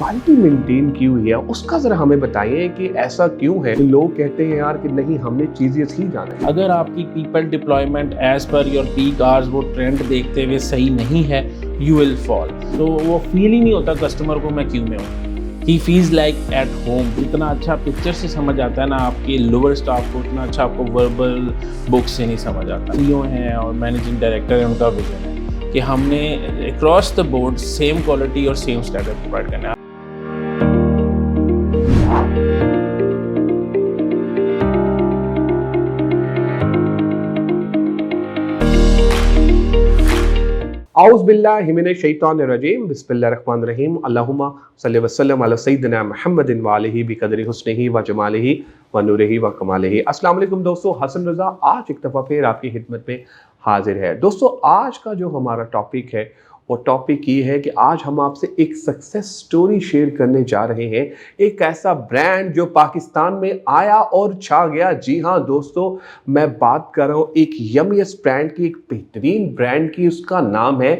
Quality maintain की हुई है उसका जरा हमें बताइए कि ऐसा क्यों है कि लोग कहते हैं यार कि नहीं हमने चीजें ही जाना है। अगर आपकी people deployment as per your peak hours वो ट्रेंड देखते हुए सही नहीं है, यू विल फॉल। तो वो फील ही नहीं होता कस्टमर को मैं क्यों में हूँ। He feels like at home. इतना अच्छा पिक्चर से समझ आता है ना आपके लोअर स्टाफ को, इतना अच्छा आपको वर्बल बुक से नहीं समझ आता। सीईओ हैं और मैनेजिंग डायरेक्टर है, उनका विजन है कि हमने across the board same quality और सेम स्टैंडर्ड प्रोवाइड करना है। औज़ बिल्लाहि मिनश शैतानिर रजीम बिस्मिल्लाहिर रहमानिर रहीम अल्लाहुम्मा सल्लि व सल्लिम अला सय्यिदिना मुहम्मदिन व आलिहि बिक़द्रि हुस्निहि व जमालिहि व नूरिहि व कमालिहि। अस्सलाम वालेकुम दोस्तों, हसन रज़ा आज एक दफ़ा फिर आपकी खिदमत में हाजिर है। दोस्तों आज का जो हमारा टॉपिक है वो टॉपिक ये है कि आज हम आपसे एक सक्सेस स्टोरी शेयर करने जा रहे हैं। एक ऐसा ब्रांड जो पाकिस्तान में आया और छा गया। जी हाँ दोस्तों, मैं बात कर रहा हूँ एक यमीएस ब्रांड की, एक बेहतरीन ब्रांड की। उसका नाम है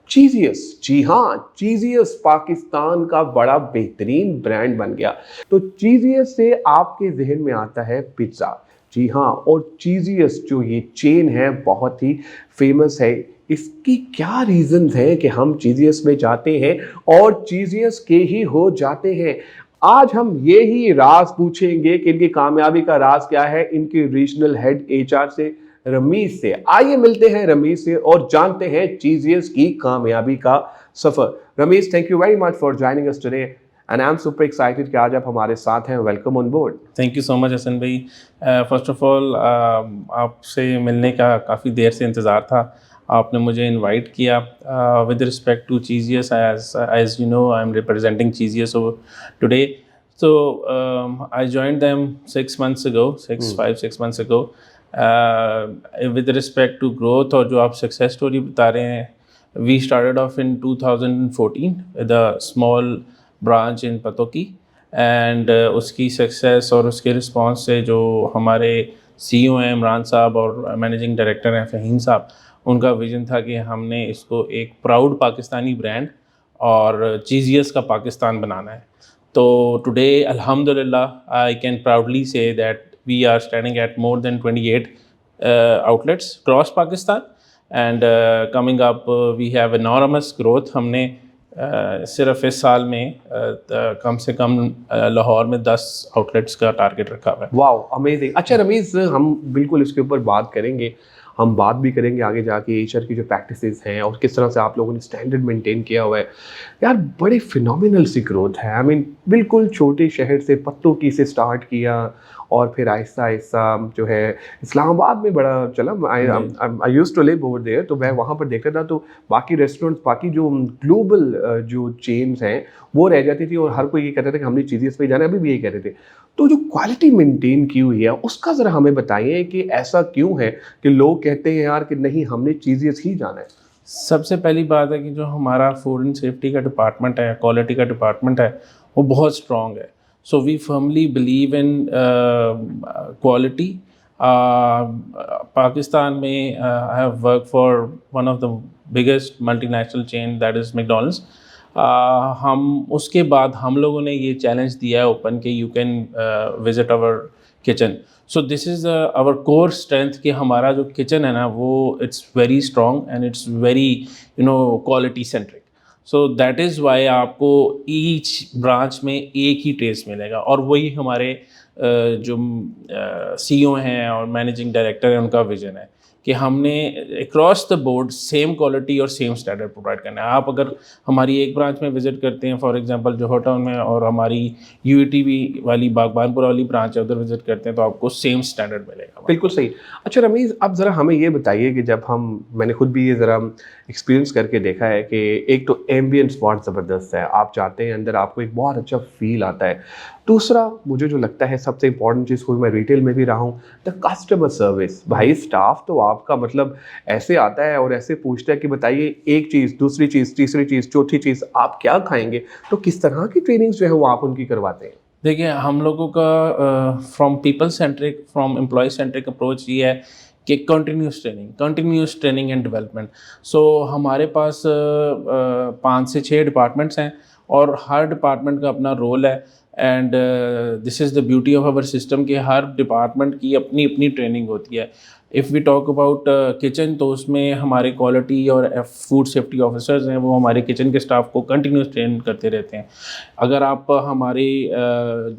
चीज़ियस। जी हाँ, चीज़ियस पाकिस्तान का बड़ा बेहतरीन ब्रांड बन गया। तो चीज़ियस से आपके जहन में आता है पिज़्ज़ा। जी हाँ, और चीज़ियस जो ये चेन है बहुत ही फेमस है। इसकी क्या रीजंस हैं कि हम चीज़ियस में जाते हैं और चीज़ियस के ही हो जाते हैं। आज हम ये ही राज पूछेंगे कि इनकी कामयाबी का राज क्या है, इनके रीजनल हेड एचआर से रमीज से। आइए मिलते हैं रमीज से और जानते हैं चीज़ियस की कामयाबी का सफर। Ramiz, thank you very much for joining us today and I am super excited कि आज आप हमारे साथ हैं। Welcome on board. Thank you so much Hasan भाई। फ़र्स्ट ऑफ़ ऑल आपसे मिलने का काफ़ी देर से इंतज़ार था। आपने मुझे इनवाइट किया with respect to Cheezious. As you know I am representing Cheezious today. So I joined them 6 months ago, 6 months ago. With respect to growth और जो आप success story बता रहे हैं, we started off in 2014 with a small branch in Patoki and उसकी success और उसके response से जो हमारे CEO हैं इमरान साहब और मैनेजिंग डायरेक्टर हैं फ़हीम साहब, उनका विजन था कि हमने इसको एक प्राउड पाकिस्तानी ब्रांड और चीज़ियस का पाकिस्तान बनाना है। तो today, Alhamdulillah, I can proudly say that we are standing at more than 28 outlets across Pakistan, and coming up, we have enormous growth. हमने सिर्फ इस साल में कम से कम लाहौर में 10 आउटलेट्स का टारगेट रखा हुआ है। Wow, amazing. अच्छा रमीज, हम बिल्कुल इसके ऊपर बात करेंगे। हम बात भी करेंगे आगे जाके एचआर की जो प्रैक्टिसेस हैं और किस तरह से आप लोगों ने स्टैंडर्ड मेंटेन किया हुआ है। यार बड़ी फिनोमिनल सी ग्रोथ है। आई मीन बिल्कुल छोटे शहर से पत्तों से स्टार्ट किया और फिर आहिस्ता आहिस्ता जो है इस्लामाबाद में बड़ा चला। I used to live over there, तो मैं वहाँ पर देखता था तो बाकी रेस्टोरेंट्स, बाकी जो ग्लोबल जो चेन्स हैं वो रह जाती थी और हर कोई ये कहता था कि हमने चीज़ें पे जाना है। अभी भी यही कहते थे। तो जो क्वालिटी मेंटेन की हुई है उसका ज़रा हमें बताइए कि ऐसा क्यों है कि लोग कहते हैं यार कि नहीं हमने चीज़ें ही जाना है। सबसे पहली बात है कि जो हमारा फूड एंड सेफ्टी का डिपार्टमेंट है, क्वालिटी का डिपार्टमेंट है, वो बहुत स्ट्रॉन्ग है। So we firmly believe in quality. Pakistan में I have work for one of the biggest multinational chain that is McDonald's. हम उसके बाद हम लोगों ने ये चैलेंज दिया है ओपन के you can visit our kitchen. So this is our core strength कि हमारा जो किचन है ना वो it's very strong and it's very quality centric. So that is why आपको ईच ब्रांच में एक ही टेस्ट मिलेगा और वही हमारे जो सीईओ हैं और मैनेजिंग डायरेक्टर हैं उनका विजन है कि हमने across the board same quality और सेम स्टैंडर्ड प्रोवाइड करना है। आप अगर हमारी एक ब्रांच में विजिट करते हैं, फॉर एग्जांपल जोहर टाउन में, और हमारी यूईटीवी वाली बागबानपुरा वाली ब्रांच है उधर विजिट करते हैं, तो आपको सेम स्टैंडर्ड मिलेगा। बिल्कुल सही। अच्छा रमीज़, अब ज़रा हमें ये बताइए कि जब मैंने खुद भी ये ज़रा एक्सपीरियंस करके देखा है कि एक तो एम्बियंस बहुत ज़बरदस्त है। आप जाते हैं अंदर, आपको एक बहुत अच्छा फ़ील आता है। दूसरा मुझे जो लगता है सबसे इंपॉर्टेंट चीज़, कोई मैं रिटेल में भी रहा हूँ, द कस्टमर सर्विस। भाई स्टाफ तो आपका मतलब ऐसे आता है और ऐसे पूछता है कि बताइए एक चीज़, दूसरी चीज़, तीसरी चीज़, चौथी चीज़, आप क्या खाएँगे? तो किस तरह की ट्रेनिंग्स जो है वो आप उनकी करवाते हैं? देखिए, हम लोगों का from people centric, from employee centric approach ये है कि कंटिन्यूस ट्रेनिंग एंड डेवलपमेंट। सो हमारे पास 5 से 6 डिपार्टमेंट्स हैं और हर डिपार्टमेंट का अपना रोल है। And this is the beauty of our system कि हर डिपार्टमेंट की अपनी अपनी ट्रेनिंग होती है। If we talk about kitchen, तो उसमें हमारे क्वालिटी और फूड सेफ्टी ऑफिसर्स हैं, वो हमारे किचन के स्टाफ को कंटिन्यूस ट्रेन करते रहते हैं। अगर आप हमारे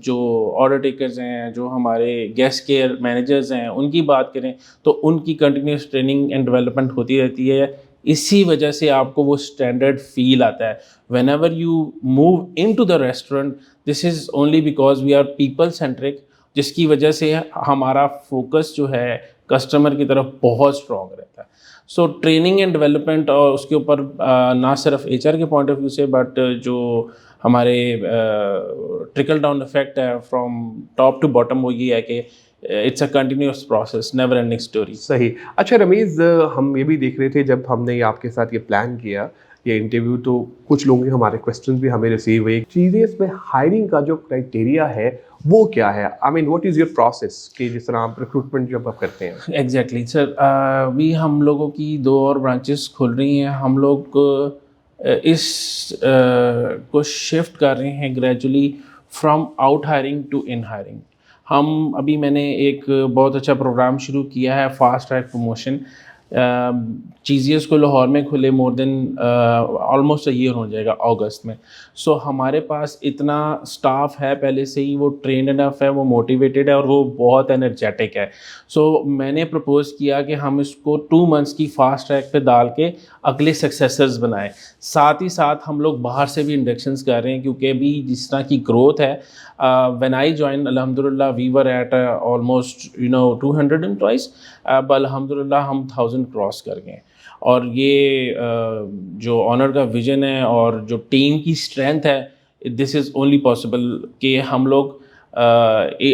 जो ऑर्डर टेकर्स हैं, जो हमारे गेस्ट केयर मैनेजर्स हैं, उनकी बात करें तो उनकी कंटिन्यूस ट्रेनिंग एंड डेवलपमेंट होती रहती है। इसी वजह से आपको वो स्टैंडर्ड फील आता है whenever you move into the restaurant. This is only because we are people centric, जिसकी वजह से हमारा फोकस जो है कस्टमर की तरफ बहुत स्ट्रॉन्ग रहता है। सो ट्रेनिंग एंड डेवलपमेंट, और उसके ऊपर ना सिर्फ एचआर के पॉइंट ऑफ व्यू से, बट जो हमारे ट्रिकल डाउन इफेक्ट है फ्रॉम टॉप टू बॉटम, वो ये है कि it's a continuous process, never ending story. सही। अच्छा रमीज़, हम ये भी देख रहे थे जब हमने ये आपके साथ ये प्लान किया ये इंटरव्यू, तो कुछ लोगों के हमारे क्वेश्चंस भी हमें रिसीव हुए। चीज़ें इसमें हायरिंग का जो क्राइटेरिया है वो क्या है? I mean what is your process कि जिस तरह आप रिक्रूटमेंट जब आप करते हैं? एग्जैक्टली सर, अभी हम लोगों की 2 और ब्रांचेस खुल रही हैं। हम लोग को शिफ्ट कर रहे हैं gradually from out hiring to in hiring. मैंने एक बहुत अच्छा प्रोग्राम शुरू किया है, फास्ट ट्रैक प्रमोशन। चीज़ियस को लाहौर में खुले more than almost a year हो जाएगा अगस्त में। सो हमारे पास इतना स्टाफ है पहले से ही, वो ट्रेंड इनफ है, वो मोटिवेटेड है और वो बहुत एनर्जेटिक है। सो मैंने प्रपोज़ किया कि हम इसको 2 मंथ्स की फास्ट ट्रैक पे डाल के अगले सक्सेसर्स बनाएं। साथ ही साथ हम लोग बाहर से भी इंडक्शंस कर रहे हैं, क्योंकि अभी जिस तरह की ग्रोथ है, व्हेन आई जॉइन अल्हम्दुलिल्लाह we were at almost 200 employees, अब अल्हम्दुलिल्लाह हम 1000 क्रॉस कर गए। और ये जो ऑनर का विज़न है और जो टीम की स्ट्रेंथ है, दिस इज़ ओनली पॉसिबल कि हम लोग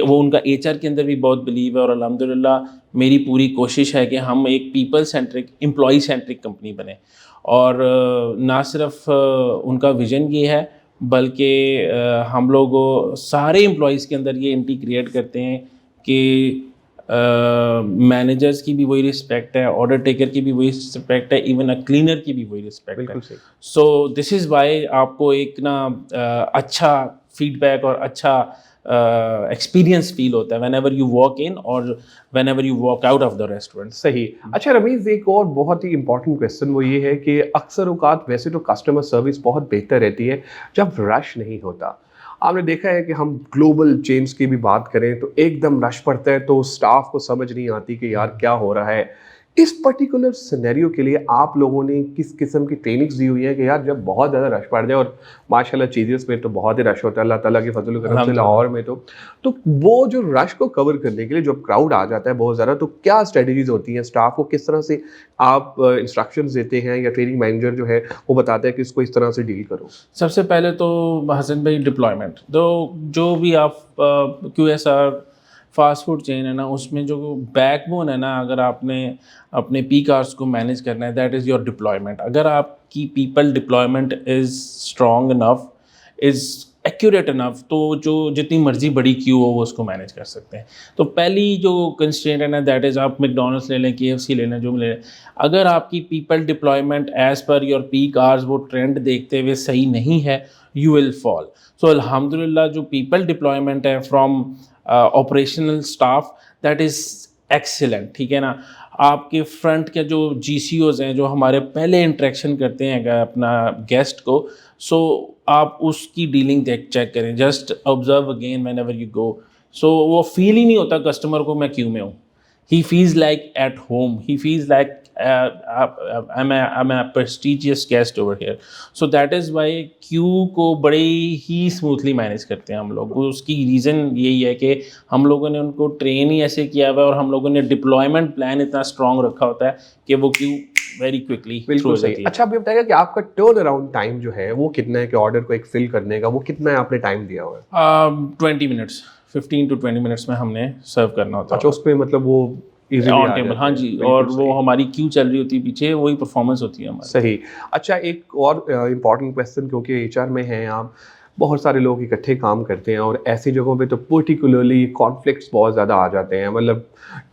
वो उनका एचआर के अंदर भी बहुत बिलीव है। और अल्हम्दुलिल्लाह मेरी पूरी कोशिश है कि हम एक people centric, employee centric company बने। और ना सिर्फ उनका विज़न ये है, बल्कि हम लोग सारे एम्प्लॉइज़ के अंदर ये इंटीग्रेट करते हैं कि मैनेजर्स की भी वही रिस्पेक्ट है, ऑर्डर टेकर की भी वही रिस्पेक्ट है, इवन अ क्लीनर की भी वही रिस्पेक्ट है। बिल्कुल सही। सो दिस इज़ वाई आपको एक ना अच्छा फीडबैक और अच्छा एक्सपीरियंस फील होता है whenever you walk in और whenever you walk out of the restaurant. सही। अच्छा रमीज़, एक और बहुत ही इंपॉर्टेंट क्वेश्चन वो ये है कि अक्सर औक़ात वैसे तो कस्टमर सर्विस बहुत बेहतर रहती है जब रश नहीं होता। आपने देखा है कि हम ग्लोबल चेन्स की भी बात करें तो एकदम रश पड़ता है तो स्टाफ को समझ नहीं आती कि यार क्या हो रहा है। इस पर्टिकुलर सिनेरियो के लिए आप लोगों ने किस किस्म की ट्रेनिंग्स दी हुई है कि यार जब बहुत ज़्यादा रश पड़ जाए, और माशाल्लाह चीज़ियस में तो बहुत ही रश होता है अल्लाह ताला के फजल करम से लाहौर में, तो वो जो रश को कवर करने के लिए जब क्राउड आ जाता है बहुत ज़्यादा, तो क्या स्ट्रेटजीज होती हैं? स्टाफ को किस तरह से आप इंस्ट्रक्शंस देते हैं या ट्रेनिंग मैनेजर जो है वो बताता है कि इसको इस तरह से डील करो? सबसे पहले तो हसन भाई, डिप्लॉयमेंट, तो जो भी आप QSR फास्ट फूड चेन है ना, उसमें जो बैकबोन है ना, अगर आपने अपने पीक आवर्स को मैनेज करना है, दैट इज़ योर डिप्लॉयमेंट। अगर आपकी people deployment is strong enough, is accurate enough, तो जो जितनी मर्जी बड़ी क्यू हो वो उसको मैनेज कर सकते हैं। तो पहली जो कंस्ट्रेंट है ना, दैट इज़ आप मैकडॉनल्ड्स ले लें, KFC ले लें, जो ले लें, अगर आपकी people deployment as per your peak hours वो ट्रेंड देखते हुए सही नहीं है, यू विल फॉल। सो अल्हम्दुलिल्लाह जो पीपल डिप्लॉयमेंट है from operational staff, that is excellent, ठीक है ना। आपके फ्रंट के जो GCOs हैं, जो हमारे पहले इंटरेक्शन करते हैं अपना गेस्ट को, सो आप उसकी डीलिंग चेक करें, just observe again whenever you go. So वो फील ही नहीं होता कस्टमर को मैं क्यू में हूँ। He feels like at home. He feels like I'm a prestigious guest over here. So that is why Q को बड़े ही स्मूथली मैनेज करते हैं हम लोग। उसकी रीज़न यही है कि हम लोगों ने उनको ट्रेन ही ऐसे किया हुआ है और हम लोगों ने डिप्लॉयमेंट प्लान इतना स्ट्रॉन्ग रखा होता है कि वो क्यू वेरी क्विकली थ्रू हो जाती है। अच्छा, अभी बताइएगा कि आपका टर्न अराउंड टाइम जो है वो कितना है, कि ऑर्डर को एक फिल करने का वो कितना है आपने टाइम दिया हुआ है? 20 मिनट्स, 15 to 20 मिनट्स में हमने सर्व करना होता है। अच्छा, उसमें मतलब वो इजीली ऑन टेबल, हाँ जी, और वो हमारी क्यू चल रही होती है पीछे, वही परफॉर्मेंस होती है हमारी। सही। अच्छा, एक और इम्पॉर्टेंट क्वेश्चन, क्योंकि HR में हैं आप, बहुत सारे लोग इकट्ठे काम करते हैं और ऐसी जगहों पे तो पर्टिकुलरली कॉन्फ्लिक्ट्स बहुत ज़्यादा आ जाते हैं, मतलब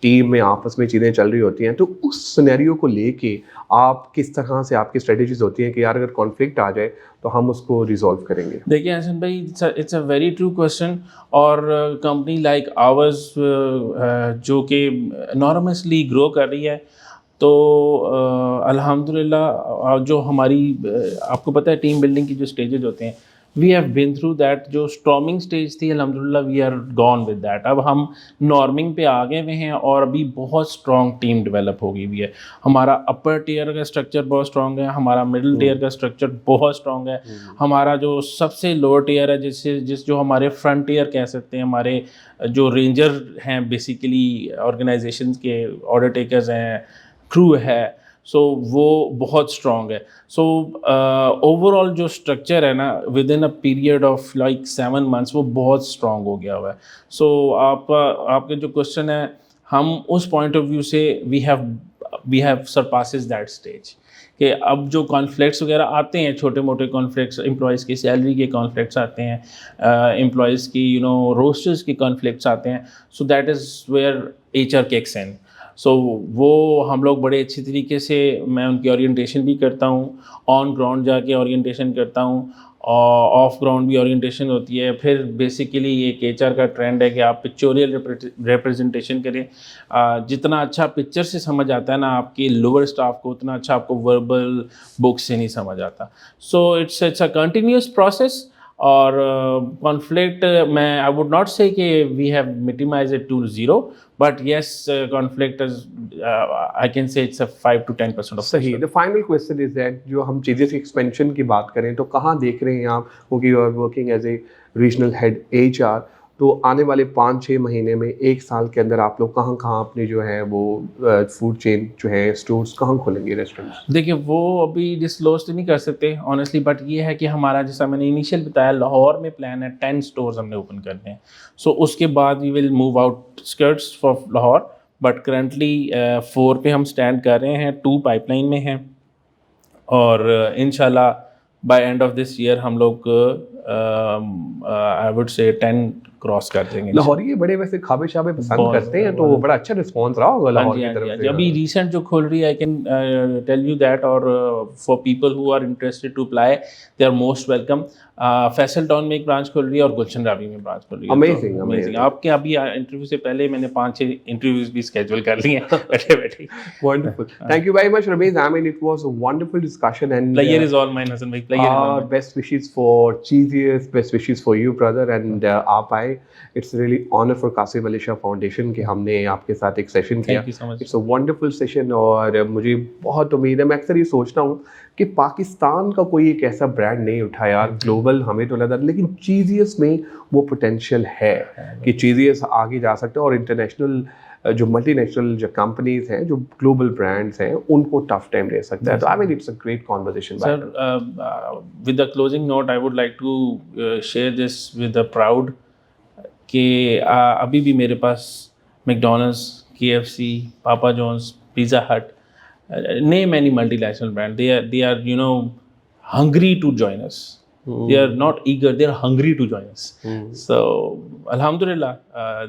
टीम में आपस में चीज़ें चल रही होती हैं। तो उस सिनेरियो को लेके आप किस तरह से, आपकी स्ट्रेटजीज होती हैं कि यार अगर कॉन्फ्लिक्ट आ जाए तो हम उसको रिजॉल्व करेंगे? देखिए हसन भाई, it's a very true question. और कंपनी लाइक आवर्स जो कि नॉर्मसली ग्रो कर रही है, तो अल्हम्दुलिल्लाह जो हमारी आपको पता है टीम बिल्डिंग की जो स्टेजेस होते हैं, we have been through that. जो स्टॉर्मिंग स्टेज थी, अल्हम्दुलिल्लाह we are gone with that. अब हम नॉर्मिंग पे आ गए हुए हैं और अभी बहुत स्ट्रॉन्ग टीम डेवलप हो गई हुई है। हमारा अपर टीयर का स्ट्रक्चर बहुत स्ट्रॉन्ग है, हमारा मिडिल टीयर का स्ट्रक्चर बहुत स्ट्रॉन्ग है, हमारा जो सबसे लोअर टीयर है, जो हमारे फ्रंट टीयर कह सकते हैं, हमारे जो रेंजर हैं बेसिकली ऑर्गेनाइजेशंस के, ऑर्डर टेकर्स हैं, क्रू है, सो वो बहुत स्ट्रॉन्ग है। सो ओवरऑल जो स्ट्रक्चर है ना, with in a period of like 7 months वो बहुत स्ट्रॉन्ग हो गया हुआ है। सो आपके जो क्वेश्चन है, हम उस पॉइंट ऑफ व्यू से we have surpasses that stage कि अब जो कॉन्फ्लिक्ट्स वगैरह आते हैं, छोटे मोटे कॉन्फ्लिक्ट्स, एम्प्लॉयज़ की सैलरी के कॉन्फ्लिक्ट्स आते हैं, एम्प्लॉयज़ की रोस्टर्स की कॉन्फ्लिक्ट्स आते हैं, so that is where HR kicks in. So वो हम लोग बड़े अच्छी तरीके से, मैं उनकी ओरिएंटेशन भी करता हूँ, ऑन ग्राउंड जाके ओरिएंटेशन करता हूँ, और ऑफ ग्राउंड भी ओरिएंटेशन होती है। फिर बेसिकली एक HR का ट्रेंड है कि आप पिक्चोरियल रिप्रेजेंटेशन करें। जितना अच्छा पिक्चर से समझ आता है ना आपके लोअर स्टाफ को, उतना अच्छा आपको वर्बल बुक से नहीं समझ आता। So it's a continuous process. और कॉन्फ्लिक्ट मैं आई वुड नॉट से कि we have minimise it to zero, but yes conflict is I can say it's a 5 to 10% off. सही। The final question is that जो हम चीज़ें की expansion की बात करें तो कहाँ देख रहे हैं आप, क्योंकि you are working as a regional head HR, तो आने वाले 5-6 महीने में, 1 साल के अंदर आप लोग कहाँ कहाँ अपने जो है वो फूड चेन जो है स्टोर्स कहाँ खोलेंगे, रेस्टोरेंट्स? देखिए वो अभी डिस्क्लोज तो नहीं कर सकते ऑनेस्टली, बट ये है कि हमारा, जैसा मैंने इनिशियल बताया, लाहौर में प्लान है 10 स्टोर्स हमने ओपन करने हैं। सो उसके बाद we will move outskirts for Lahore, but currently 4 पे हम स्टैंड कर रहे हैं, 2 पाइपलाइन में हैं, और इंशाल्लाह by end of this year हम लोग आई वुड से 10 क्रॉस कर देंगे। लाहौरी बड़े वैसे खाबे शाबे पसंद बहुत करते हैं, तो बहुत। बड़ा अच्छा रिस्पॉन्स रहा होगा हाँ लाहौर जी, की हाँ जी, तरफ हाँ से। जी। अभी रिसेंट जो खोल रही है, I can tell you that, और for people who are interested to apply, they are most welcome. Faisal town में एक ब्रांच खोल रही है और गुलशन रावी में ब्रांच खोल रही है। Amazing, तो amazing. आपके अभी इंटरव्यू से पहले मैंने 5-6 इंटरव्यूज भी स्केड्यूल कर लिए हैं बैठे बैठे। Wonderful. Thank you very much, Ramesh. I mean, it was a wonderful discussion, and pleasure is all mine Hasan भाई, pleasure is all. best wishes for Cheesiest, best wishes for you, brother. And आप आए, it's really honor for Qasim Ali Shah Foundation कि हमने आपके साथ एक session किया। Thank you so much. It's a wonderful session, और मुझे बहुत उम्मीद है, मैं अक्सर ये सोचता हूँ कि पाकिस्तान का कोई एक ऐसा ब्रांड नहीं उठा यार ग्लोबल, हमें तो लगा, लेकिन चीज़ियस में वो पोटेंशियल है कि चीज़ियस आगे जा सकते हैं और इंटरनेशनल जो मल्टीनेशनल जो कंपनीज हैं, जो ग्लोबल ब्रांड्स हैं, उनको टफ टाइम दे सकता है। तो I mean it's a great conversation. Sir, with the closing note, I would like to share this with the proud कि अभी भी मेरे पास McDonald's, KFC, Papa John's, pizza hut, name any multinational brand, they are hungry to join us. They are not eager, they are hungry to join us. So alhamdulillah,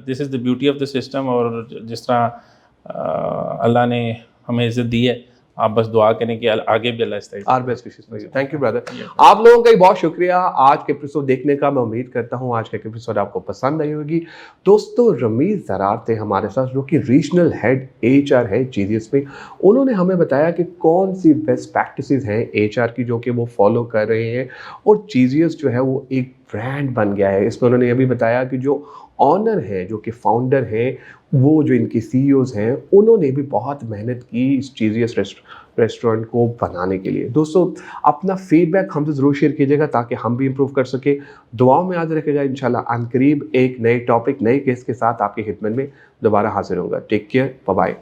this is the beauty of the system। और जिस तरह अल्लाह ने हमें इज़्ज़त दी है, आप बस दुआ करें कि आगे भी अल्लाह इस तरह। Our best wishes for you. Thank you brother. आप लोगों का ही बहुत शुक्रिया आज के एपिसोड देखने का। मैं उम्मीद करता हूँ आज का एपिसोड आपको पसंद आई होगी। दोस्तों, रमीज़ ज़रार थे हमारे साथ, जो कि रीजनल हेड HR है चीज़ियस में। उन्होंने हमें बताया कि कौन सी बेस्ट प्रैक्टिसेस हैं HR की जो कि वो फॉलो कर रहे हैं, और चीज़ियस जो है वो एक ब्रांड बन गया है। इसमें उन्होंने ये भी बताया कि जो ऑनर है, जो कि फाउंडर हैं, वो जो इनकी CEOs हैं, उन्होंने भी बहुत मेहनत की इस चीज़ियस रेस्टोरेंट को बनाने के लिए। दोस्तों, अपना फीडबैक हमसे ज़रूर शेयर कीजिएगा ताकि हम भी इम्प्रूव कर सके। दुआओं में याद रखेगा। इंशाल्लाह अनकरीब एक नए टॉपिक, नए केस के साथ आपकी खिदमत में दोबारा हाजिर होगा। Take care, bye bye.